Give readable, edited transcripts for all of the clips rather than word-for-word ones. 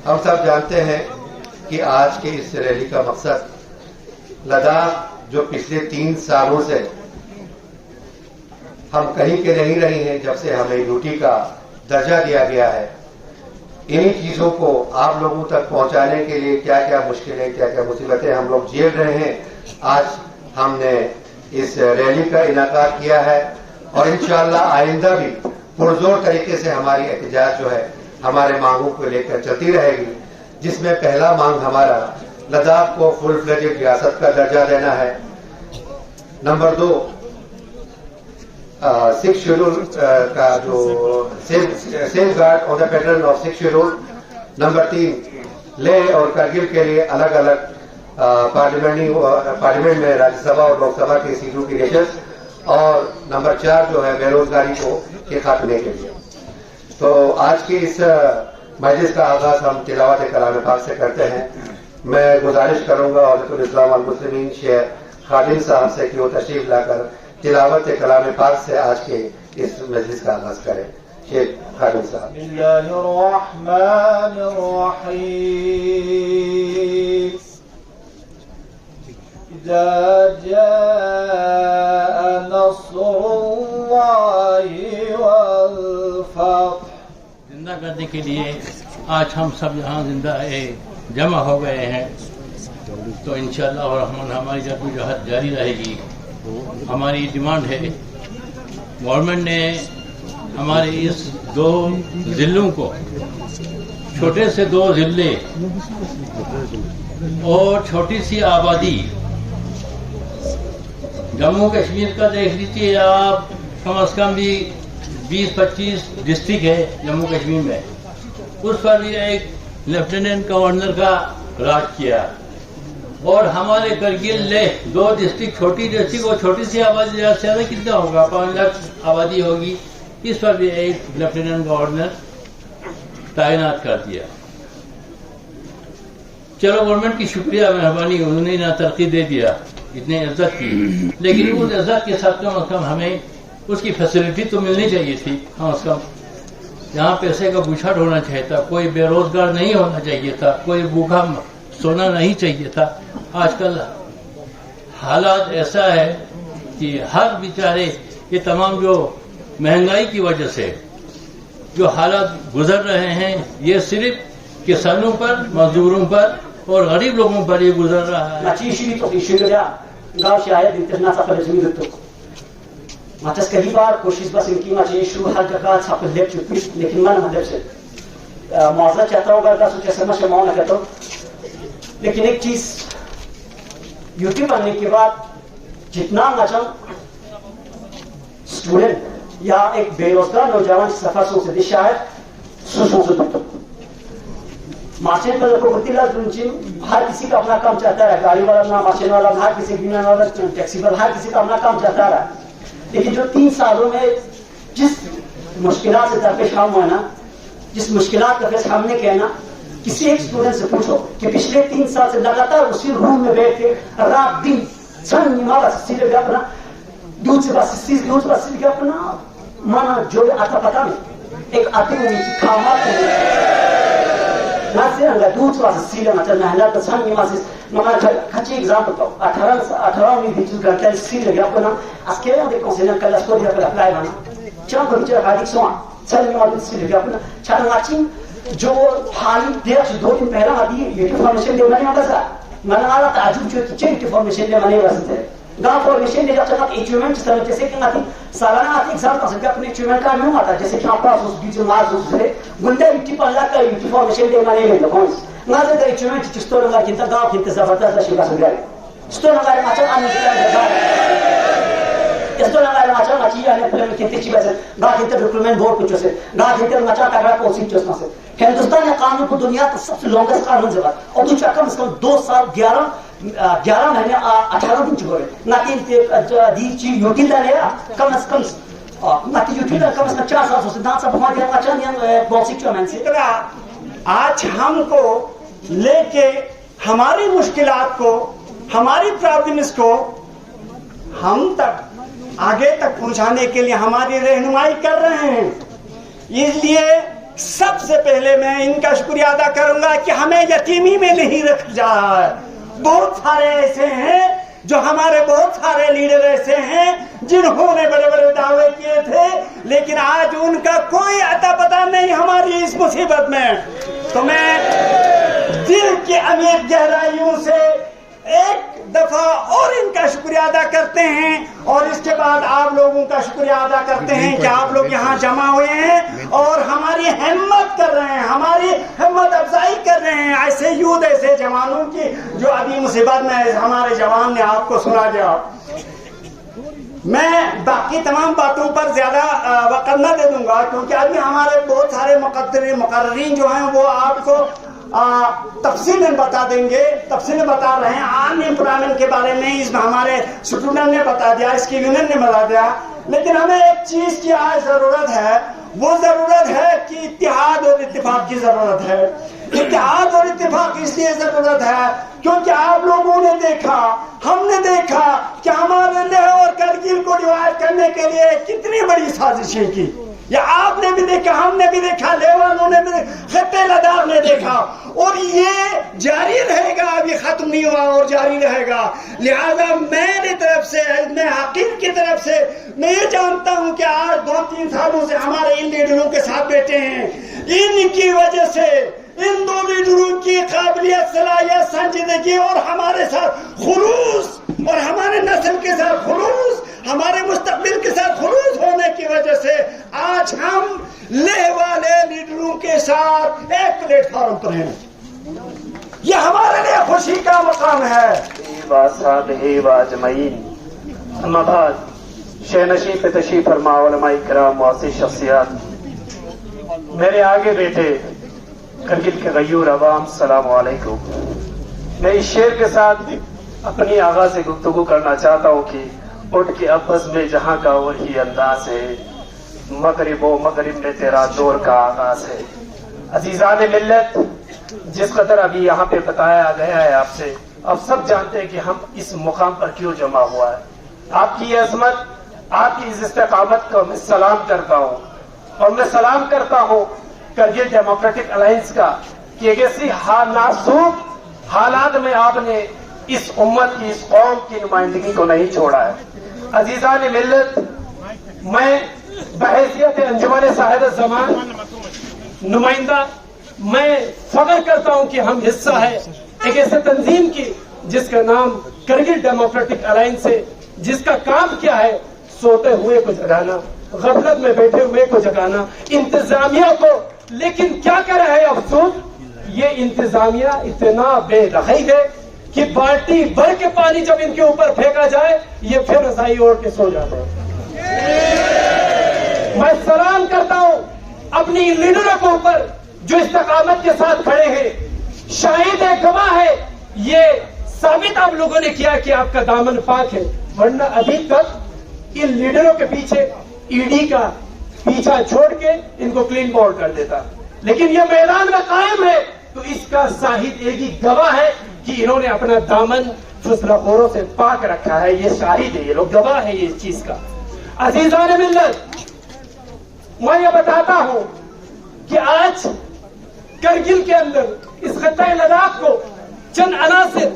ہم سب جانتے ہیں کہ آج کے اس ریلی کا مقصد لداخ جو پچھلے 3 سالوں سے ہم کہیں کے نہیں رہی ہیں، جب سے ہمیں یوٹی کا درجہ دیا گیا ہے، انہی چیزوں کو آپ لوگوں تک پہنچانے کے لیے کیا کیا مشکلیں، کیا کیا مصیبتیں ہم لوگ جھیل رہے ہیں، آج ہم نے اس ریلی کا انعقاد کیا ہے اور انشاءاللہ آئندہ بھی پرزور طریقے سے ہماری احتجاج جو ہے ہمارے مانگوں کو لے کر چلتی رہے گی، جس میں پہلا مانگ ہمارا لداخ کو فل فلیجڈ ریاست کا درجہ دینا ہے۔ نمبر 2 6 شیڈول کا جو safeguard on the pattern of 6 schedule. Number 3 Leh اور کرگل کے لیے الگ الگ پارلیمنٹ میں راجیہ سبھا اور لوک سبھا کی سیٹوں کی نشست، اور نمبر 4 جو ہے بے روزگاری کے خاتمے کے لیے۔ تو آج کی اس مجلس کا آغاز ہم تلاوت کلام پاک سے کرتے ہیں۔ میں گزارش کروں گا حضرت الاسلام والمسلمین شیخ خادم صاحب سے کہ وہ تشریف لا کر تلاوت کلام پاک سے آج کے اس مجلس کا آغاز کریں۔ شیخ خادم صاحب۔ بسم اللہ الرحمن الرحیم۔ اذا جاء نصر اللہ والفتح۔ زندہ کرنے کے لیے آج ہم سب یہاں زندہ جمع ہو گئے ہیں، تو انشاءاللہ الرحمن ہماری جدوجہد جاری رہے گی۔ ہماری ڈیمانڈ ہے گورنمنٹ نے ہمارے اس 2 ضلعوں کو، چھوٹے سے 2 ضلع اور چھوٹی سی آبادی، جموں کشمیر کا دیکھ لیجیے آپ، کم از کم بھی 20-25 ڈسٹرکٹ ہے جموں کشمیر میں، اس پر بھی ایک لیفٹیننٹ گورنر کا راج کیا، اور ہمارے کرگل لیہ 2 ڈسٹرکٹ، چھوٹی ڈسٹرکٹ اور چھوٹی سی آبادی، زیادہ سے زیادہ کتنا ہوگا، 5 لاکھ آبادی ہوگی، اس پر بھی ایک لیفٹیننٹ گورنر تعینات کر دیا۔ چلو گورنمنٹ کی شکریہ مہربانی، انہوں نے نہ ترقی دے دیا، اتنے عزت کی، لیکن اس عزت کے ساتھ کم از کم ہمیں اس کی فیسلٹی تو ملنی چاہیے تھی۔ کم از کم یہاں پیسے کا بچھڑ ہونا چاہیے تھا، کوئی بے روزگار نہیں ہونا چاہیے تھا، کوئی بھوکا سونا نہیں چاہیے تھا۔ آج کل حالات ایسا ہے کہ ہر بیچارے، یہ تمام جو مہنگائی کی وجہ سے جو حالات گزر رہے ہیں، یہ صرف کسانوں پر، مزدوروں پر اور غریب لوگوں پر یہ گزر رہا ہے۔ ماتس کئی بار کوشش بس ان کی مجھے شروع حل جگہ چھاپ لیپ چکی، لیکن میں مدد سے معذرت چاہتا ہوں اگر سوچے سمجھ کے معاون کہتا ہوں، لیکن ایک چیز یوٹی بننے کے بعد جتنا مچم اسٹوڈنٹ یا ایک بے روزگار نوجوان سفر سے شاید سوچو ماشین پر کو بتی ہر کسی کا اپنا کام چاہتا ہے، گاڑی والا، ماشین والا، ہر کسی بینر والا، ٹیکسی والا، ہر کسی کا اپنا کام چاہتا رہا، لیکن جو 3 سالوں میں جس مشکلات سے درپیش ہم ہوئے نا، جس مشکلات کا فیس ہم نے کیا نا، کسی ایک اسٹوڈنٹ سے پوچھو کہ پچھلے 3 سال سے لگاتار اسی روم میں بیٹھ کے رات دن سن نماز سیدھے گیا اپنا دودھ سے بس سیدھے گیا اپنا مانا جو آتا پتا نہیں ایک آتی ہوئی کھامات نہ سے انگا دودھ سے بس سیدھے مطلب محلات کا سن نماز مانا کچھ ایگزامپل تو 18 میں بیچ کرتا ہے سیدھے گیا اپنا اس کے بعد کنسیلر کلا سکو دیا پر اپلائی بنا چاہ کر چاہ گاڑی سوان سن نماز سیدھے گیا اپنا چاہ ناچین جو حالی دیر سے 2 دن پہلا آدھی یہ انفارمیشن دے نہیں ہوتا سا میں نے آرہا تعجب جو کہ چاہ انفارمیشن دے نہیں ہوتا سا گاہ فارمیشن دے جب چاہتا ایچومنٹ جس طرح جیسے کہ آتی سالانہ آتی ایگزام پاس کہ اپنے ایچومنٹ کا نہیں آتا جیسے کہ آپ پاس اس بیچ مارز اس سے گندہ ایٹی پر اللہ کا انفارمیشن دے نہیں ہوتا کونس نازے در ایچومنٹ جس طور لگا کنتا گاہ کنتا زبردست شکا سن گئے اس طور لگا ماچا آنے جتا اس طور لگا ماچا ماچی آنے پھلے میں کنتے چی بیسے گاہ کنتا ریکرومنٹ بورڈ کچھ سے گاہ کنتا ماچا تاگرہ پوسی چوسنا سے ہندوستان یا قانون کو دنیا کا سب سے لونگست قانون سے بات اور تو چاہ کم از کم 2 سال 11 مہینے 18 دن چکو رہے ناکین دی چی یوٹی دا لیا کم از کم ناکی یوٹی دا کم از کم 4 سال سے دان سا بہت دیا ماچا نیاں بولسک چو میں سے آج ہم کو لے کے ہماری مشکلات کو، ہماری پرابلمز کو ہم تک آگے تک پہنچانے کے لیے ہماری رہنمائی کر رہے ہیں، اس لیے سب سے پہلے میں ان کا شکریہ ادا کروں گا کہ ہمیں یتیمی میں نہیں رکھ جا رہا ہے. بہت سارے ایسے ہیں جو ہمارے بہت سارے لیڈر ایسے ہیں جنہوں نے بڑے بڑے دعوے کیے تھے لیکن آج ان کا کوئی اتا پتا نہیں ہماری اس مصیبت میں. تو میں دل کی عمیق گہرائیوں سے ایک دفعہ اور ان کا شکریہ ادا کرتے ہیں اور اس کے بعد آپ لوگوں کا شکریہ ادا کرتے ہیں کہ آپ لوگ یہاں جمع ہوئے ہیں اور ہماری ہمت کر رہے ہیں, ہماری ہمت افزائی کر رہے ہیں ایسے یوتھ ایسے جوانوں کی جو ابھی مصیبت میں ہمارے جوان نے آپ کو سنا دیا. میں باقی تمام باتوں پر زیادہ وقت نہ دے دوں گا کیونکہ ابھی ہمارے بہت سارے مقررین جو ہیں وہ آپ کو تفصیل بتا دیں گے, تفصیل بتا رہے ہیں. عام امپلائمنٹ کے بارے میں اس میں ہمارے اسٹوڈنٹ نے بتا دیا, اس کی یونین نے بتا دیا, لیکن ہمیں ایک چیز کی آج ضرورت ہے, وہ ضرورت ہے کہ اتحاد اور اتفاق کی ضرورت ہے. اتحاد اور اتفاق اس لیے ضرورت ہے کیونکہ آپ لوگوں نے دیکھا, ہم نے دیکھا کہ ہمارے لیہ اور کرگل کو ڈیوائڈ کرنے کے لیے کتنی بڑی سازشیں کی. یا آپ نے بھی دیکھا, ہم نے بھی دیکھا, لیوانوں نے بھی, خطے لداخ نے دیکھا, اور یہ جاری رہے گا, ابھی ختم نہیں ہوا اور جاری رہے گا. لہذا میری طرف سے, میں حقیق کی طرف سے میں یہ جانتا ہوں کہ آج 2-3 سالوں سے ہمارے ان لیڈروں کے ساتھ بیٹھے ہیں, ان کی وجہ سے ان 2 لیڈروں کی قابلیت, صلاحیت, سنجیدگی اور ہمارے ساتھ خلوص اور ہمارے نسل کے ساتھ خلوص, ہمارے مستقبل کے ساتھ خلوص ہونے کی وجہ سے آج ہم لے والے لیڈروں کے ساتھ ایک پلیٹ فارم پر ہیں. یہ ہمارے لیے خوشی کا مقام ہے. اما بعد, شہنشین پہ تشریف فرما علماء کرام, معاصر شخصیات, میرے آگے بیٹھے کرگل کے غیور عوام, السلام علیکم. میں اس شعر کے ساتھ اپنی آغاز سے گفتگو کرنا چاہتا ہوں کہ اٹھ کے ابز میں جہاں کا وہی انداز ہے, مغرب و مغرب میں تیرا دور کا آغاز ہے. عزیزان ملت, جس قدر ابھی یہاں پہ بتایا گیا ہے آپ سے, اب سب جانتے ہیں کہ ہم اس مقام پر کیوں جمع ہوا ہے. آپ کی یہ عظمت, آپ کی اس استقامت کو میں سلام کرتا ہوں, اور میں سلام کرتا ہوں کرگل ڈیموکریٹک الائنس کا کہ ایک ایسی نازک حالات میں آپ نے اس امت کی, اس قوم کی نمائندگی کو نہیں چھوڑا ہے. عزیزان ملت, میں بحیثیت انجمن صاحب زمان نمائندہ, میں فخر کرتا ہوں کہ ہم حصہ ہے ایک ایسے تنظیم کی جس کا نام کرگل ڈیموکریٹک الائنس ہے, جس کا کام کیا ہے, سوتے ہوئے کو جگانا, غفلت میں بیٹھے ہوئے کو جگانا, انتظامیہ کو. لیکن کیا کر رہے ہیں افسوس, یہ انتظامیہ اتنا بے رحم ہے کہ بالٹی بھر کے پانی جب ان کے اوپر پھینکا جائے یہ پھر رضائی اوڑھ کے سو جاتے ہیں. میں سلام کرتا ہوں اپنی لیڈروں کے اوپر جو استقامت کے ساتھ کھڑے ہیں, شاہد ہے, گواہ ہے, یہ ثابت آپ لوگوں نے کیا کہ آپ کا دامن پاک ہے, ورنہ ابھی تک ان لیڈروں کے پیچھے ای ڈی کا پیچھا چھوڑ کے ان کو کلین بولڈ کر دیتا. لیکن یہ میدان میں قائم ہے تو اس کا شاہد ایک ہی گواہ ہے کہ انہوں نے اپنا دامن فسلہ خوروں سے پاک رکھا ہے. یہ شاہد ہے, یہ لوگ گواہ ہے اس چیز کا. عزیزان ملت, میں یہ بتاتا ہوں کہ آج کرگل کے اندر اس خطہ لداخ کو چند عناصر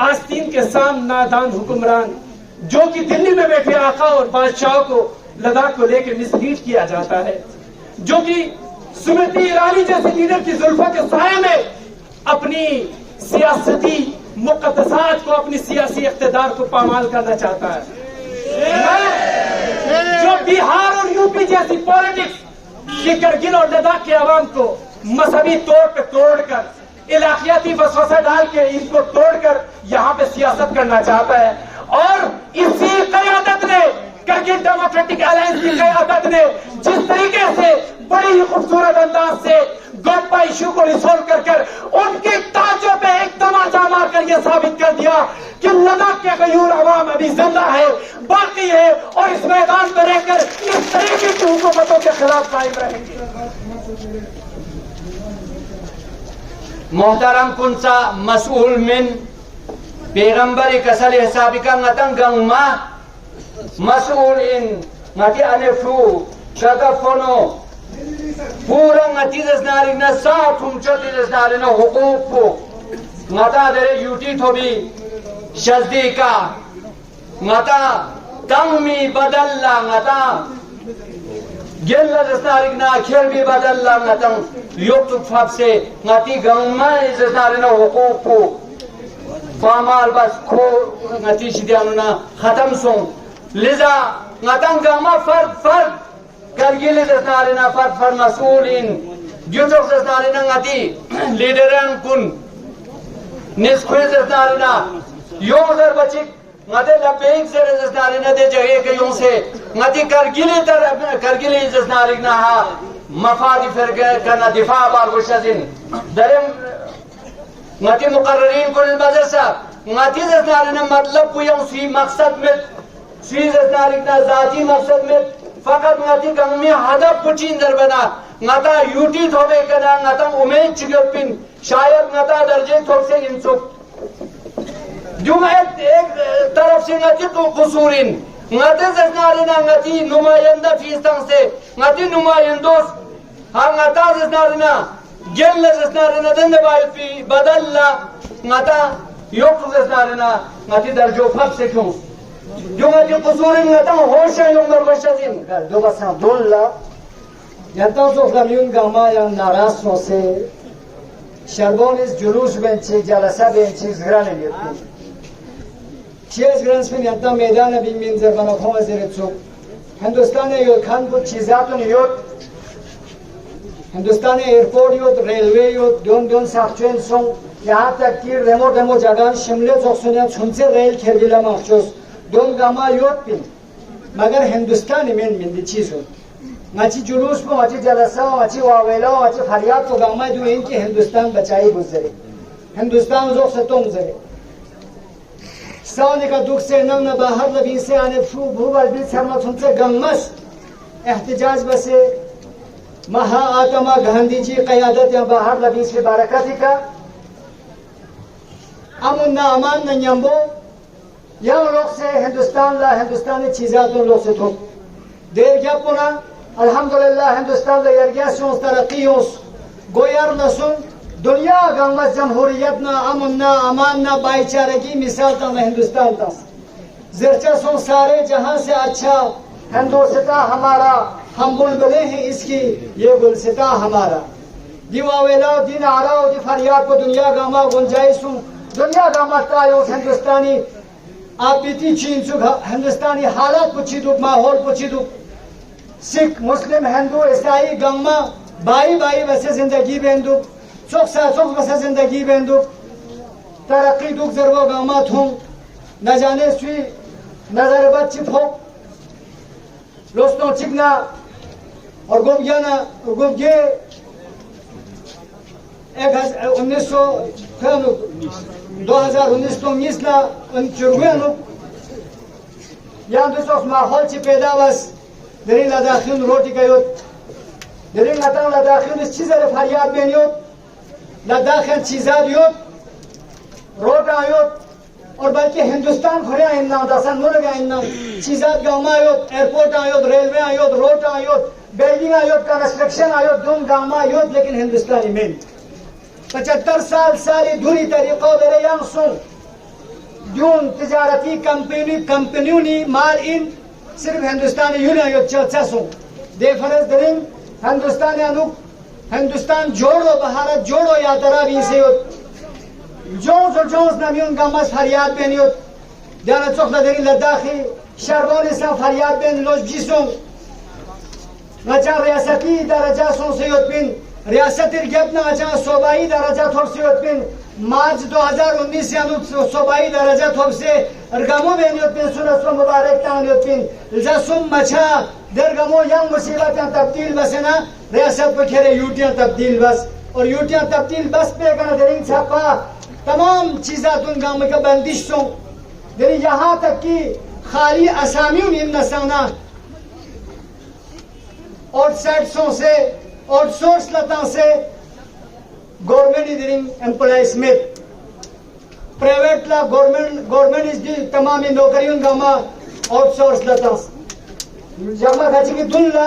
آستین کے سام نادان حکمران جو کہ دلی میں بیٹھے آقا اور بادشاہ کو لداخ کو لے کے مسلیڈ کیا جاتا ہے, جو کہ سمرتی ایرانی جیسے لیڈر کی زلفوں کے سائے میں اپنی سیاسی مقدسات کو, اپنی سیاسی اقتدار کو پامال کرنا چاہتا ہے. جو بہار اور یو پی جیسی پالیٹکس کی کرگل اور لداخ کے عوام کو مذہبی طور پہ توڑ کر, علاقیاتی وسوسہ ڈال کے ان کو توڑ کر یہاں پہ سیاست کرنا چاہتا ہے. اور اسی قیادت نے, کرگل ڈیموکریٹک الائنس کی قیادت نے جس طریقے سے بڑی ہی خوبصورت انداز سے گوپا ایشو کو ریسولو کر ان کی تاجوں پہ ایک تماچا مار کر یہ ثابت کر دیا کہ لداخ کے غیور عوام ابھی زندہ ہے, باقی ہے, اور اس میدان پہ رہ کر اس طریقے کی حکومتوں کے خلاف قائم رہیں گے. محترم کنسا مسئول من پیغمبر کسل حسابی کا نتن گنما مسئول ان نتی انفو شگفونو پورا نتیجه نارینه نه ساعتم چلیز نارینه حقوق کو متا داره یوتی تو بی شزدیکا متا تنمی بدلا متا گل از نارینه کل بی بدلا متا یوتو فبسه متی گمه از نارینه حقوق کو فامال بس کو نتیجه دیانونا ختم سون لذا متا گمه فرد کرگیل از نارینه فرد مسئولین دیوتوک از نارینه متی لیدران کن نسخویز از نارینه یوم در بچک متی لبیک سر از نارینه ده جگه که یون سے متی کرگیلی از نارینه ها مفادی فرقه کنا دفاع بارگوش ازین درم متی مقررین کن المدرسه متی از نارینه مطلب پویم سی مقصد مت سویز از نارینه ذاتی مقصد مت فقط متی گمی هدف پچین در بنا نتا یوتی تھوڑے کنا نتا امید چگت پن شاید نتا درجے تھوڑ سے انسوک جمعیت ایک طرف سے نتی تو قصورین نتی زنارینا نتی نمائندہ فیستان سے نتی نمائندوس ہر نتا زنارینا گل زنارینا دن باید پی بدل نتا یوک زنارینا نتی درجو فب سے کیوں جمعیت قصورین نتا ہوشا یوم در بشتین دو بسان دولا یادتان زخرمیون گاما یا ناراض سوسه شربونیز جلوس بنچه جلسه بنچه زگران میدن چی زگران سپین یادتان میدان بین منظر بناخوم زیرتسو هندوستان یود کان بود چیزاتون یود هندوستان ایرپورت یود ریلوی یود دون ساختچوین سون یہاں تک کہ ریمو جگان شمله زخسونیان چونسه ریل کرگیلا مخشوز دون گاما یود پین مگر هندوستانی من دی چیزون مچی جلوس کو مچی جلسہ مچی واویلا مچی فریاد کو گاما جو ان کی ہندوستان بچائی گزرے ہندوستان زوق سے تم زرے سانے کا دکھ سے نم نہ باہر لبین سے آنے فو بھو والبیل سرما تم سے گمس احتجاج بسے مہا آتما گاندھی جی قیادت یا باہر لبین سے بارکاتی کا امن نہ امان نہ نیمبو یا لوگ سے ہندوستان لا ہندوستانی چیزاتوں لوگ سے تم دیر کیا پونا الحمدللہ ہندوستان دا یرگیاسیونس ترقیونس گویر نسون دنیا گامت جمہوریتنا امننا اماننا بائی چارگی مثال تا ہندوستان تا زرچہ سن سارے جہاں سے اچھا ہندوستا ہمارا ہم بلبلے ہیں اس کی یہ گلستا ہمارا دی واویلا دی نعراو دی فریاد کو دنیا گاما گنجائشوں دنیا گامت تایوس ہندوستانی آپ بیتی چین چک ہندوستانی حالات پچھی دک ماحول پچھی دک سکھ مسلم ہندو عیسائی گما بائی بسے زندگی بندو چوک سا چوک بسے زندگی بندو ترقی دک ضرور گامات ہوں نہ جانے سوی نظر بد چپ ہو لوستوں چکنا اور گوب گیانا اور گوب گے 2019 تو میسلا ان چرگوانو یان دوستوس ماحول چی پیدا بس درین لداخلون روٹی کیوت درین نتان لداخلون اس چیزا فریاد بینیوت لداخل چیزاد یوت روٹا یوت اور بلکہ ہندوستان کھریا اننا داسن ملگا اننا چیزاد گاما آیوت ایرپورٹ آیوت ریلوے آیوت روٹ آیوت بیلڈنگ آیوت کنسٹرکشن آیوت دون گاما آیوت لیکن ہندوستانی میں 75 سالی دوری طریقوں درے یانسون دون تجارتی کمپنیونی مال ان صرف ہندوستانی یونی آیوت چلچا سون دے فرض درین ہندوستانی انوک ہندوستان جوڑو بھارت جوڑو یا درابی سے یوت جونز اور جونز نمیون گامس فریاد بین یوت دیانا چوخ درین لداخی شربون اسلام فریاد بین لوج جیسون نچان ریاستی درجہ سون سے یوت بین ریاست ارگیبنا نچان صوبائی درجہ تھوڑ سے یوت بین مارچ 2019 سے انوک صوبائی درجہ تھوڑ سے ارگامو بین یوت بین سنت و مبارک تان یوت بین لجاسم مچا درگامو ینگ مصیبتاں تبدیل بسنا ریاست پر کھرے یوٹیاں تبدیل بس اور یوٹیاں تبدیل بس پہ کنا درین چھپا تمام چیزاتون گام کا بندش سوں یعنی یہاں تک کہ خالی اسامیون ان نسانا آؤٹ سائٹسوں سے آؤٹ سورس لتاں سے گورنمنٹ درین امپلائیز میں پرائیویٹ لا گورنمنٹ اس دی تمامی نوکریون گاما آؤٹ سورس لتاں جگہ کھچی کی دن لا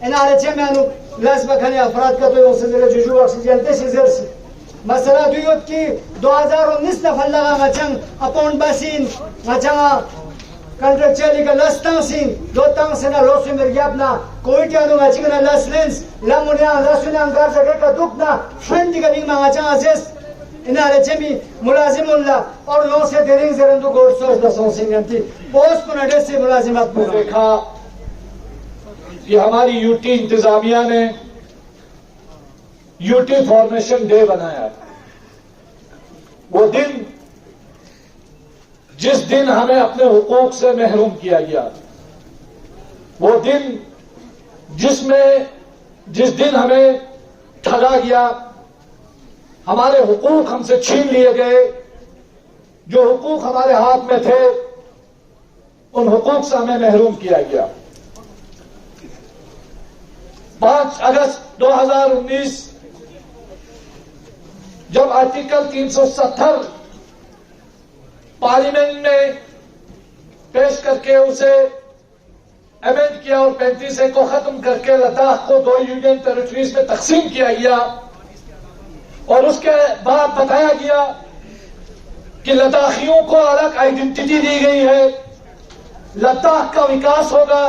انہارے چھے میں انو لازم كان افراد كتو يوصل جوجو اكسجين تسيزرس مثلا دويوت كي 2019 نفلغا مچن اپون باسين مچن کنٹرکچری کا لستان سین دو تان سنا لوسو مرگیابنا کوئی تیانو مچن لسلنس لامونیا رسونا انگار سکے کا دکنا فندی کا نیما مچن عزیز انہارے چمی ملازم اللہ اور نو سے دیرنگ زرندو گوڑ سوچ دسوں سنگنتی پوست کنڈے سے ملازمت کو دیکھا کہ ہماری یوٹی انتظامیہ نے یوٹی فارمیشن ڈے بنایا. وہ دن جس دن ہمیں اپنے حقوق سے محروم کیا گیا, وہ دن جس دن ہمیں ٹھگا گیا, ہمارے حقوق ہم سے چھین لیے گئے, جو حقوق ہمارے ہاتھ میں تھے ان حقوق سے ہمیں محروم کیا گیا. 5 اگست 2019 جب آرٹیکل 370 پارلیمنٹ میں پیش کر کے اسے امینڈ کیا اور 35A کو ختم کر کے لداخ کو 2 یونین ٹیریٹریز میں تقسیم کیا گیا, اور اس کے بعد بتایا گیا کہ لداخیوں کو الگ آئیڈینٹی دی گئی ہے, لداخ کا وکاس ہوگا.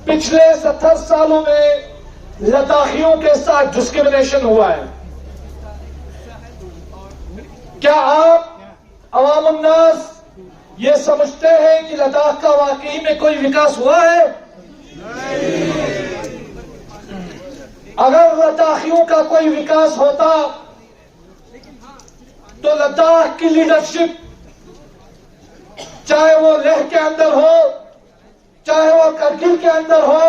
پچھلے 70 سالوں میں لداخیوں کے ساتھ ڈسکریمنیشن ہوا ہے. کیا آپ عوام الناس یہ سمجھتے ہیں کہ لداخ کا واقعی میں کوئی وکاس ہوا ہے؟ اگر لداخیوں کا کوئی وکاس ہوتا تو لداخ کی لیڈرشپ, چاہے وہ لیہ کے اندر ہو چاہے وہ کرگل کے اندر ہو,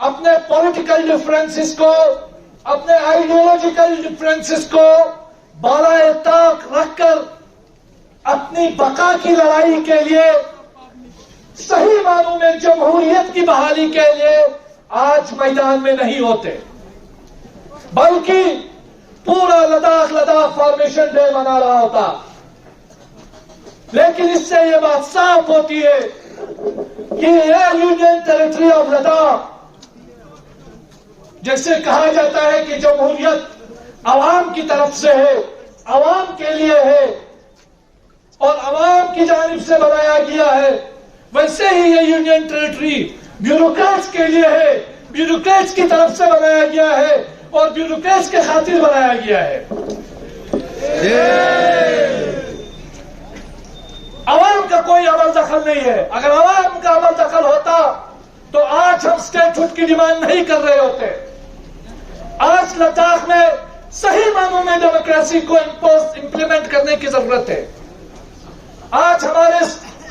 اپنے پولیٹیکل ڈفرینسز کو, اپنے آئیڈیولوجیکل ڈفرینسز کو بالائے طاق رکھ کر اپنی بقا کی لڑائی کے لیے, صحیح معنوں میں جمہوریت کی بحالی کے لیے آج میدان میں نہیں ہوتے, بلکہ پورا لداخ فارمیشن ڈے منا رہا ہوتا. لیکن اس سے یہ بات صاف ہوتی ہے کہ یہ یونین ٹیریٹری آف لداخ, جیسے کہا جاتا ہے کہ جمہوریت عوام کی طرف سے ہے, عوام کے لیے ہے اور عوام کی جانب سے بنایا گیا ہے, ویسے ہی یہ یونین ٹیریٹری بیوروکریٹس کے لیے ہے, بیوروکریٹس کی طرف سے بنایا گیا ہے اور بیوروکریٹس کے خاطر بنایا گیا ہے. عوام کا کوئی عمل دخل نہیں ہے. اگر عوام کا عمل دخل ہوتا تو آج ہم اسٹیٹہڈ کی ڈیمانڈ نہیں کر رہے ہوتے. آج لداخ میں صحیح معنوں میں ڈیموکریسی کو امپلیمنٹ کرنے کی ضرورت ہے. آج ہمارے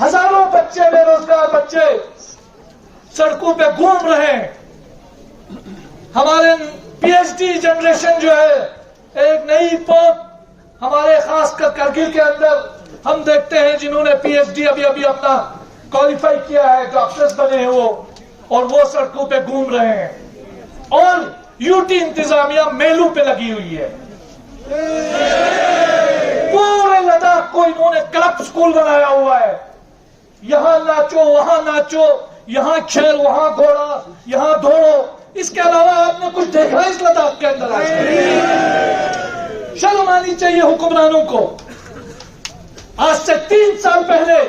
ہزاروں بچے, بے روزگار بچے سڑکوں پہ گھوم رہے ہیں. ہمارے PhD جنریشن جو ہے, ایک نئی پوپ ہمارے خاص کر کرگل کے اندر ہم دیکھتے ہیں جنہوں نے PhD ابھی اپنا کوالیفائی کیا ہے, ڈاکٹرز بنے ہیں وہ, اور وہ سڑکوں پہ گھوم رہے ہیں. اور یوٹی انتظامیہ میلوں پہ لگی ہوئی ہے. پورے لداخ کو انہوں نے کلب اسکول بنایا ہوا ہے. یہاں ناچو, وہاں ناچو, یہاں کھیل, وہاں گھوڑا, یہاں دوڑو. اس کے علاوہ آپ نے کچھ دیکھا اس لداخ کے اندر؟ شرم آنی چاہیے حکمرانوں کو. آج سے 3 سال پہلے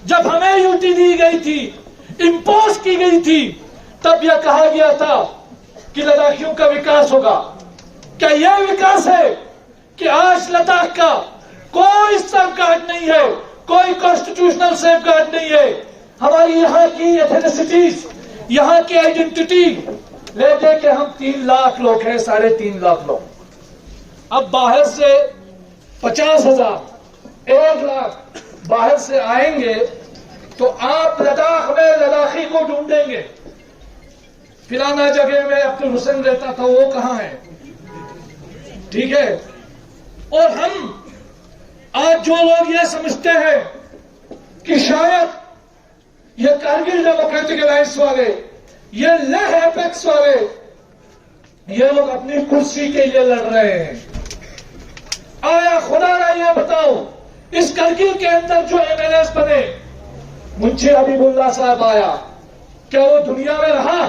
جب ہمیں یوٹی دی گئی تھی, امپوز کی گئی تھی, تب یہ کہا گیا تھا کہ لداخیوں کا وکاس ہوگا. کیا یہ وکاس ہے کہ آج لداخ کا کوئی سیف گارڈ نہیں ہے, کوئی کانسٹیٹیوشنل سیف گارڈ نہیں ہے؟ ہماری یہاں کی ایتھنیسٹیز, یہاں کی آئیڈینٹی لے دے کے ہم 3 لاکھ لوگ ہیں, 3.5 لاکھ لوگ. اب باہر سے 50,000, 1 لاکھ باہر سے آئیں گے تو آپ لداخ میں لداخی کو ڈھونڈیں گے. فلانا جگہ میں عبدالحسین رہتا تھا, وہ کہاں ہے؟ ٹھیک ہے. اور ہم آج جو لوگ یہ سمجھتے ہیں کہ شاید یہ کارگل ڈیموکریٹک الائنس والے, یہ لیہ ایپیکس والے, یہ لوگ اپنی کرسی کے لیے لڑ رہے ہیں. آیا خدا نہ یہ بتاؤ, اس کرگل کے اندر جو MLAs بنے, منشی حبیب اللہ صاحب آیا, کیا وہ دنیا میں رہا؟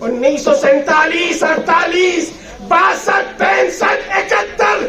1947, 48, 62, 65, 71,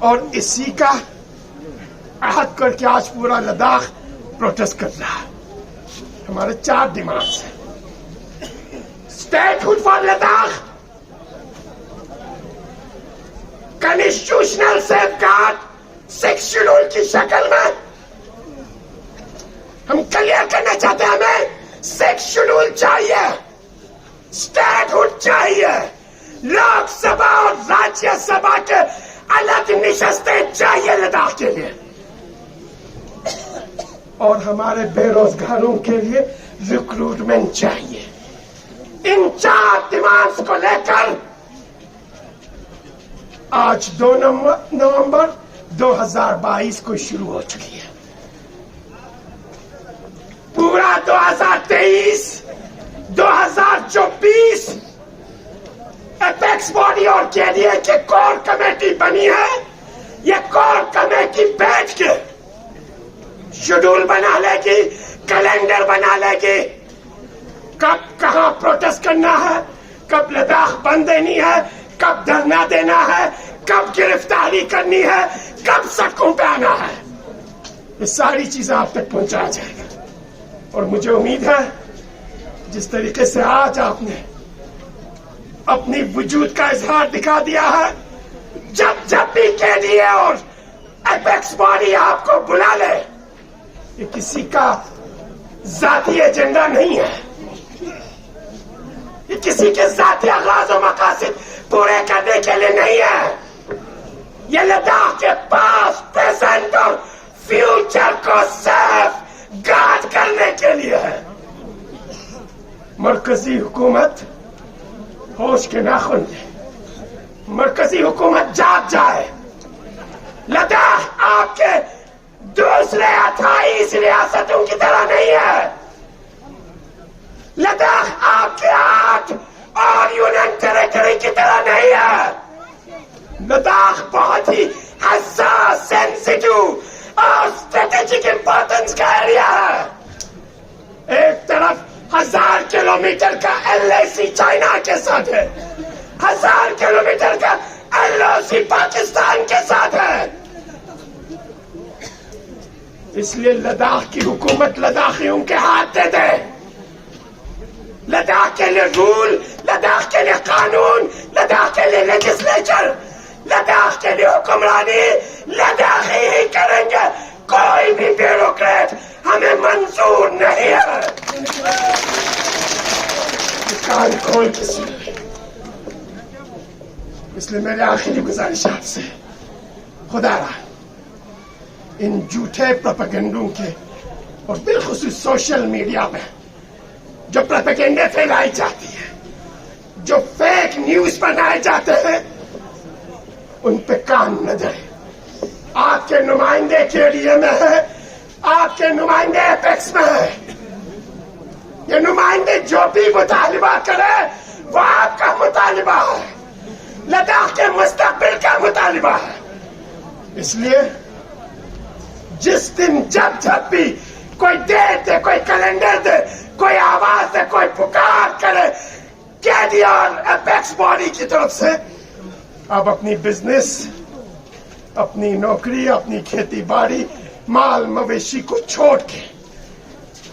اور اسی کا عہد کر کے آج پورا لداخ پروٹیسٹ کر رہا ہے. ہمارے 4 ڈیمانڈز ہیں. Statehood for Ladakh, constitutional safeguard 6 schedule کی شکل میں. ہم کلیئر کرنا چاہتے ہیں, ہمیں 6 شیڈول چاہیے, اسٹیٹ ہوڈ چاہیے, لوک سبھا اور راجیہ سبھا کے الگ نشستیں چاہیے لداخ کے لیے, اور ہمارے بے روزگاروں کے لیے ریکروٹمنٹ چاہیے. ان 4 ڈیمانڈز کو لے کر آج 2 نومبر 2022 کو شروع ہو چکی ہے. پورا 2023 2024 اپیکس باڈی اور KDA کی کور کمیٹی بنی ہے. یہ کور کمیٹی بیٹھ کے شیڈول بنا لے گی, کیلنڈر بنا لے گی, کب کہاں پروٹیسٹ کرنا ہے, کب لداخ بند دینی ہے, کب دھرنا دینا ہے, کب گرفتاری کرنی ہے, کب سڑکوں پہ آنا ہے. یہ ساری چیزیں آپ تک پہنچایا جائے گا. اور مجھے امید ہے جس طریقے سے آج آپ نے اپنی وجود کا اظہار دکھا دیا ہے, جب بھی KDA اور اپیکس باڈی آپ کو بلا لے, یہ کسی کا ذاتی ایجنڈا نہیں ہے, یہ کسی کے ذاتی اغراض و مقاصد پورے کرنے کے لیے نہیں ہے. یہ لداخ کے پاس, پریزنٹ اور فیوچر کو سیف گارڈ کرنے کے لیے ہے. مرکزی حکومت ہوش کے ناخن لے, مرکزی حکومت جاگ جائے. لداخ آپ کے دوسرے 28 ریاستوں کی طرح نہیں ہے. لداخ آپ کے 8 اور یونین ٹیریٹری کی طرح نہیں ہے. لداخ بہت ہی حساس, سینسیٹیو اور اسٹریٹجک امپورٹنس کا ایریا ہے. ایک طرف 1000 کلومیٹر کا LAC چائنا کے ساتھ ہے, 1000 کلومیٹر کا LOC پاکستان کے ساتھ ہے. اس لیے لداخ کی حکومت لداخیوں کے ہاتھ دے دے. لداخ کے لیے رول, لداخ کے لیے قانون, لداخ کے لیے لیجسلیچر, لداخ کے لیے حکمرانی لداخی ہی کریں گے. کوئی بھی بیوروکریٹ ہمیں منظور نہیں ہے. کان کھول کے سن. اس لیے میری آخری گزارش آپ سے, خدا رہا ان جھوٹے پروپیگنڈوں کے اور بالخصوص سوشل میڈیا میں جو پروپیگنڈے پھیلائی جاتی ہے, جو فیک نیوز بنائے جاتے ہیں, ان پہ کان نہ دیں. آپ کے نمائندے KDA میں ہے, آپ کے نمائندے اپیکس میں ہے. یہ نمائندے جو بھی مطالبہ کرے وہ آپ کا مطالبہ ہے, لداخ کے مستقبل کا مطالبہ ہے. اس لیے جس دن جب بھی کوئی ڈیٹ دے, کوئی کیلنڈر دے, کوئی آواز دے, کوئی پکار کرے KDA اور اپیکس باڈی کی طرف سے, آپ اپنی بزنس, اپنی نوکری, اپنی کھیتی باڑی, مال مویشی کو چھوڑ کے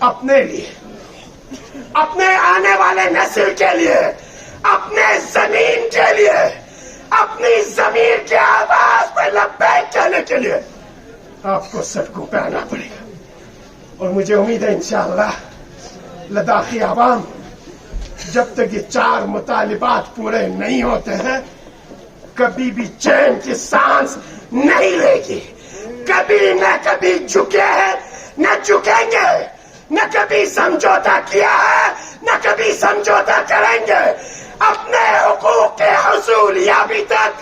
اپنے لیے, اپنے آنے والے نسل کے لیے, اپنے زمین کے لیے, اپنی زمین کے آواز پہ لبیک کہنے کے لیے آپ کو سڑکوں پہ آنا پڑے گا. اور مجھے امید ہے انشاءاللہ لداخی عوام جب تک یہ 4 مطالبات پورے نہیں ہوتے ہیں کبھی بھی چین کی سانس نہیں لے گی. کبھی نہ کبھی جھکے ہیں, نہ جھکیں گے, نہ کبھی سمجھوتا کیا ہے, نہ کبھی سمجھوتا کریں گے. اپنے حقوق کے حصول یابی تک,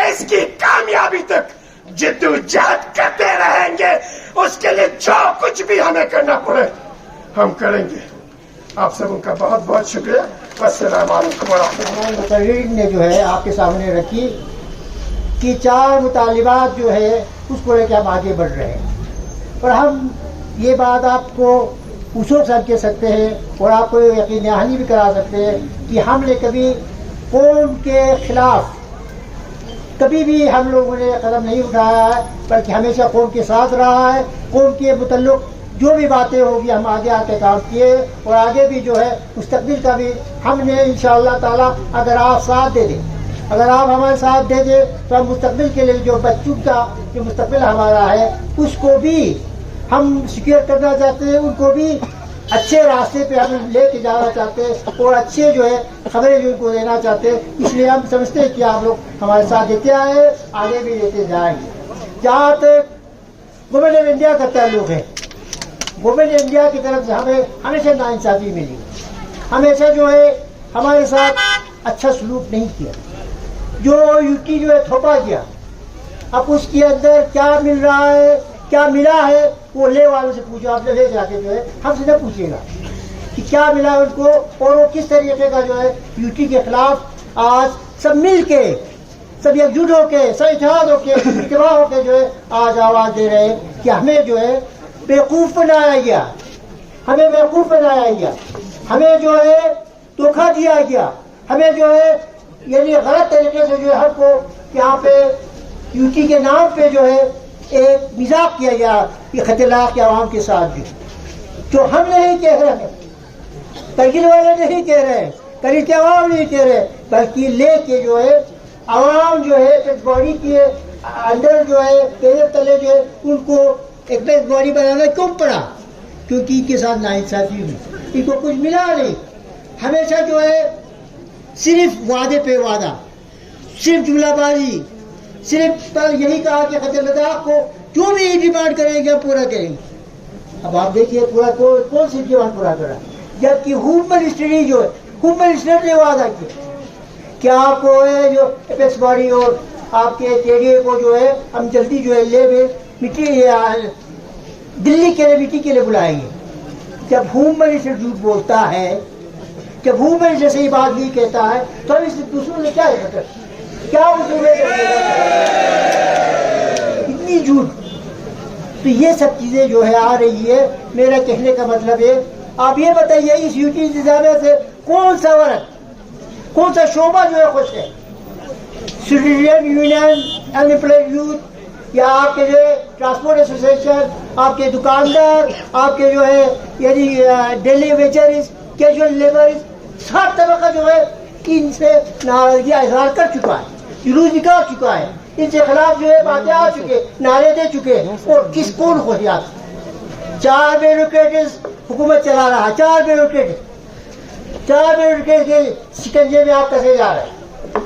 اس کی کامیابی تک جدوجہد کرتے رہیں گے. اس کے لیے جو کچھ بھی ہمیں کرنا پڑے ہم کریں گے. آپ سب کا بہت بہت شکریہ. السلام علیکم ورحمۃ اللہ. مقررین نے جو ہے آپ کے سامنے رکھی کہ 4 مطالبات جو ہے اس کو لے کے ہم آگے بڑھ رہے ہیں, اور ہم یہ بات آپ کو اصول سر کہہ سکتے ہیں اور آپ کو یقین دہانی بھی کرا سکتے ہیں کہ ہم نے کبھی قوم کے خلاف کبھی بھی ہم لوگوں نے قدم نہیں اٹھایا ہے، بلکہ ہمیشہ قوم کے ساتھ رہا ہے. قوم کے متعلق جو بھی باتیں ہوگی ہم آگے آ کے کام کیے، اور آگے بھی جو ہے مستقبل کا بھی ہم نے انشاءاللہ تعالیٰ اگر آپ ساتھ دے دیں، اگر آپ ہمارے ساتھ دے دیں تو ہم مستقبل کے لیے جو بچوں کا جو مستقبل ہمارا ہے اس کو بھی ہم سیکیور کرنا چاہتے ہیں، ان کو بھی اچھے راستے پہ ہم لے کے جانا چاہتے ہیں اور اچھے جو ہے خبریں جو ان کو دینا چاہتے ہیں. اس لیے ہم سمجھتے ہیں کہ آپ لوگ ہمارے ساتھ دیتے آئے، آگے بھی دیتے جائیں گے. جہاں تک گورنمنٹ آف انڈیا کا تعلق ہے، گورنمنٹ آف انڈیا کی طرف سے ہمیں ہمیشہ ناانصافی ملی، ہمیشہ جو ہے ہمارے ساتھ اچھا سلوک نہیں کیا. جو یوٹی جو ہے تھوپا گیا، اب اس کے اندر کیا مل رہا ہے، کیا ملا ہے، وہ لے والوں سے پوچھو. آپ لے جا کے جو ہے ہم سے نہ پوچھے گا کہ کیا ملا ان کو، اور وہ کس طریقے کا جو ہے یوٹی کے خلاف آج سب مل کے، سب یکجٹ ہو کے، سب اتحاد ہو کے، اجتماع ہو کے جو ہے آج آواز دے رہے ہیں کہ ہمیں جو ہے بیوقوف بنایا گیا، ہمیں بیوقوف بنایا گیا، ہمیں جو ہے دھوکہ دیا گیا، ہمیں جو ہے یعنی غلط طریقے سے جو ہے ہم کو یہاں پہ یوٹی کے نام پہ جو ہے ایک مذاق کیا گیا کہ خط لاغ کے عوام کے ساتھ جو ہم نہیں کہہ رہے ہیں، کرگل والے نہیں کہہ رہے ہیں، کرگل کے عوام نہیں کہہ رہے، بلکہ لے کے جو ہے عوام جو ہے ایک باڈی کے اندر جو ہے پیرے تلے جو ہے ان کو ایک بیس باڈی بنانا کیوں پڑا؟ کیونکہ ان کے ساتھ ناانصافی ہوئی، ان کو کچھ ملا نہیں. ہمیشہ جو ہے صرف وعدے پہ وعدہ، صرف جملہ بازی، صرف یہی کہا کہ خط لداخ کو جو بھی ڈیمانڈ کریں گے ہم پورا کریں گے. اب آپ دیکھیے پورا کون سی ڈیمانڈ پورا کرا، جبکہ ہوم منسٹری جو ہے، ہوم منسٹر نے وعدہ کیا کہ آپ کو ہے جو اپیکس باڈی اور آپ کے KDA کو جو ہے ہم جلدی جو ہے لے میں مٹی دلی کے لیے مٹی کے لیے بلائیں گے. جب ہوم منسٹر جھوٹ بولتا ہے، جب ہوم منسٹر سے یہ بات نہیں کہتا ہے تو ہم اس دوسروں نے کیا ہے، کیا اتنی جھوٹ. تو یہ سب چیزیں جو ہے آ رہی ہے. میرا کہنے کا مطلب ہے آپ یہ بتائیے اس یوٹی انتظامیہ سے کون سا ورگ، کون سا شعبہ جو ہے خوش ہے؟ اسٹوڈنٹ یونین، انپلائڈ یوتھ، یا آپ کے جو ہے ٹرانسپورٹ ایسوسیشن، آپ کے دکاندار، آپ کے جو ہے یعنی ڈیلی ویجرز، کیجول لیبرز، سب طبقہ جو ہے ان سے ناراضگی اظہار کر چکا ہے، جلوس نکال چکا ہے، ان کے خلاف جو ہے باتیں آ چکے، نعرے دے چکے. اور کس کون خوشیات 4 بیوروکریٹس حکومت چلا رہا ہے، 4 بیوروکریٹ کے شکنجے میں آپ کسے جا رہے ہیں.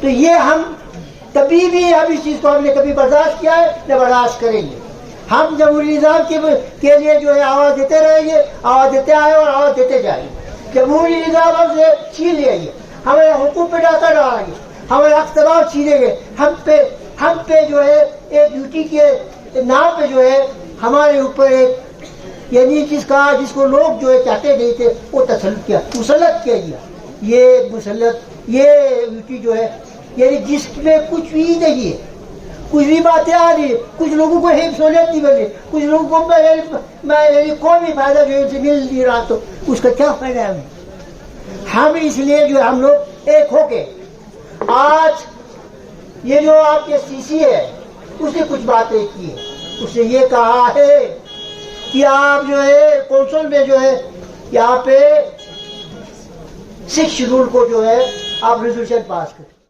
تو یہ ہم کبھی بھی ہم اس چیز کو ہم نے کبھی برداشت کیا ہے نہ برداشت کریں گے. ہم جمہوری نظام کے لیے جو ہے آواز دیتے رہیں گے، آواز دیتے آئے اور آواز دیتے جائیں گے. جمہوری نظام ہم سے چھین لیں گے، ہمارے حقوق پہ ڈاکہ ڈالیں گے، ہمارے اقتدار چھینیں گے، ہم پہ جو ہے ایک یوٹی کے نام پہ جو ہے ہمارے اوپر ایک یعنی جس کو لوگ جو ہے چاہتے نہیں تھے وہ مسلط کیا گیا. یہ یوٹی جو ہے یعنی جس میں کچھ بھی نہیں ہے، کچھ بھی باتیں آ رہی ہے، کچھ لوگوں کو سہولت نہیں ملی، کچھ لوگوں کو یعنی کوئی بھی فائدہ جو ہے ان سے مل نہیں رہا، تو اس کا کیا فائدہ ہے ہم اس لیے جو ہم لوگ ایک ہو کے آج یہ جو آپ کے CC ہے اس نے کچھ باتیں کی ہیں. اس نے یہ کہا ہے کہ آپ جو ہے کونسل میں جو ہے یہاں پہ 6 شیڈول کو جو ہے آپ ریزولوشن پاس کریں.